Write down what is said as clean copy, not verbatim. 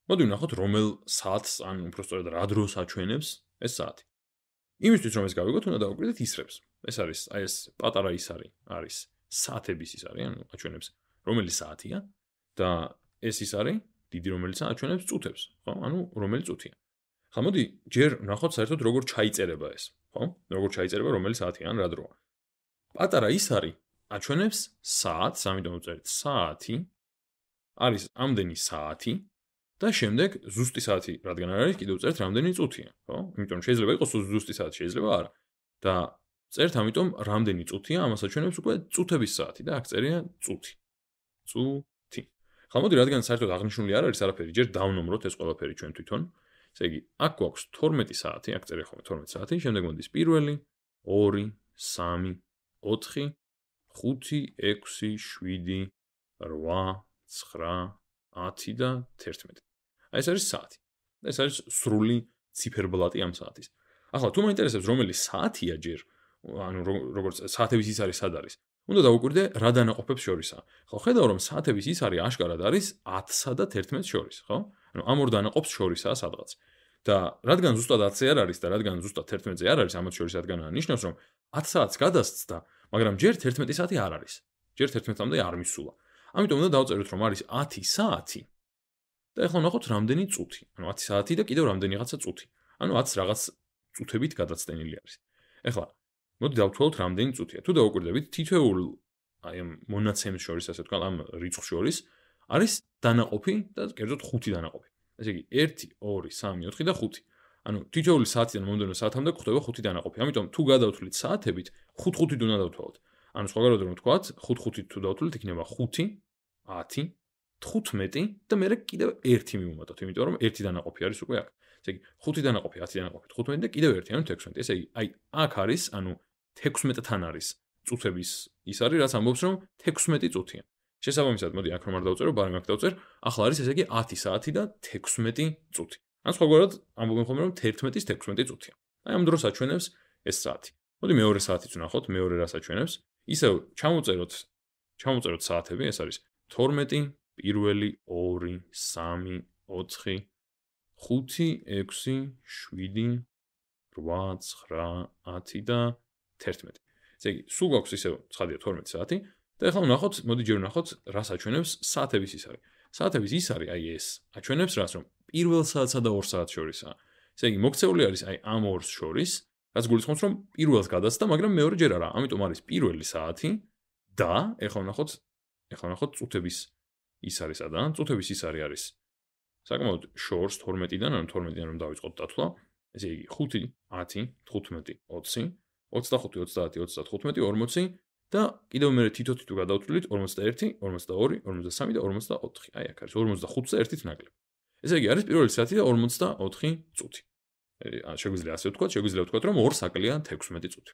მოდი ვნახოთ რომელ საათს ან უბრალოდ რა დროს აჩვენებს ეს საათი. იმისთვის რომ ეს გავიგოთ, უნდა დავუკვირდეთ ისრებს. ეს არის აი ეს პატარა ისარი არის საათების ისარი, ანუ აჩვენებს რომელი საათია და ეს ისარი დიდი რომელიც აჩვენებს წუთებს, ხო? ანუ რომელი წუთია. ხა მოდი ჯერ ვნახოთ საერთოდ როგორ ჩაიწერება ეს, ხო? როგორ ჩაიწერება რომელი საათია ან რა დროა. პატარა ისარი აჩვენებს საათს, ამიტომ ვწერთ საათი არის ამდენი საათი და შემდეგ ზუსტი საათი რადგან არ არის, კიდევ წერთ რამდენი წუთია, ხო? იმიტომ შეიძლება იყოს ზუსტი საათი, შეიძლება არა. და წერთ ამიტომ რამდენი წუთია, ამას აჩვენებს უკვე წუთების საათი და აქ წერია წუთი. წუთი. ხა მოდი რადგან საერთოდ აღნიშნული არ არის არაფერი, ჯერ დავნომროთ ეს ყველაფერი ჩვენ თვითონ. ესე იგი, აქ გვაქვს 12 საათი, აქ წერია ხოლმე 12 საათი, შემდეგ მოდის 1, 2, 3, 4, 5, 6, 7, 8, 9, 10 და 11. აი ეს არის საათი. ეს არის სრული ციფერბლატი ამ საათის. ახლა თუ მაინტერესებს რომელი საათია ჯერ, ანუ როგორც საათების ის არის სად არის, უნდა დავუკვირდე რა დანაყოფებს შორისაა. ხო, ხედავ რომ საათების ის არის აშკარად არის 10-სა და 11-ს შორის, ხო? ანუ ამ ორ დანაყოფს შორისაა სადღაც. და რადგან ზუსტად 10-ზე არ არის და რადგან ზუსტად 11-ზე არ არის, ამათ შორის რადგანაა ნიშნავს რომ 10 საათს გადასცდა, მაგრამ ჯერ 11 საათი არ არის. ჯერ 11-მდე არ მისულა. ამიტომ უნდა დავწეროთ რომ არის 10 საათი. და ეხლა ვნახოთ რამდენი წუთი. ანუ 10 საათი და კიდევ რამდენიღაცა წუთი. ანუ 10 რაღაც წუთებით გადაცდენილი არის. ეხლა მოდი დავთვალოთ რამდენი წუთია. თუ დავუკვირდებით თითოეულ აი ამ მონაცემს შორის, ასე ვთქვათ, ამ რიცხვს შორის არის დანაყოფი და კერძოდ 5 დანაყოფი. ესე იგი 1, 2, 3, 4 და 5. ანუ თითოეული საათიდან მომდევნო საათამდე გვხვდება 5 დანაყოფი. ამიტომ თუ გადავთვლით საათებით, 5-5-ით უნდა დავთვალოთ. ანუ სხვაგანად რომ ვთქვათ, 5-5-ით თუ დავთვლით, იქნება 5, 10, 15 და მე კიდევ 1 მივუმატოთ, იმიტომ რომ 1 დანაყოფი არის უკვე აქ. ესე იგი 5 დანაყოფი, 10 დანაყოფი, 15 და კიდევ 1, ანუ 16. ესე იგი, აი აქ არის, ანუ 16-თან არის წუთების ის არის, რაც ამბობს რომ 16 წუთია. შესაბამისად, მოდი აქ რომ არ დავწერო, ბარემ აქ დავწერ, ახლა არის ესე იგი 10 საათი და 16 წუთი. ან სხვაგვარად ამბობენ ხოლმე რომ 11-ის 16 წუთია. აი ამ დროს აჩვენებს ეს საათი. მოდი მეორე საათიც ვნახოთ, მეორე რას აჩვენებს. ისევ ჩამოწეროთ საათები, ეს არის 12, 1, 2, 3, 4, 5, 6, 7, 8, 9, 10 და 11. ესე იგი, სულ გვაქვს ისევ ცხადია 12 საათი და ახლა ვნახოთ, მოდი ჯერ ვნახოთ, რას აჩვენებს საათების ისარი. საათების ისარი აი ეს აჩვენებს რას, რომ პირველ საათსა და 2 საათს შორისაა. ესე იგი, მოქცეული არის აი ამ ორს შორის, რაც გულისხმობს, რომ პირველს გადასცდა, მაგრამ მეორე ჯერ არა. ამიტომ არის პირველი საათი და ახლა ვნახოთ წუთების ისარი სადაა. წუთების ისარი არის საკმაოდ შორს 12-დან, ანუ 12-დან რომ დავიწყოთ დათვლა. ესე იგი 5, 10, 15, 20, 25, 30, 35, 40 და კიდევ მე თითო-თითო გადავთვლით 41, 42, 43 და 44. აი აქ არის 45-ზე ერთით ნაკლები. ესე იგი არის პირველი საათი და 44 წუთი. შეგვიძლია ასე ვთქვათ, რომ 2 საკლია 16 წუთი.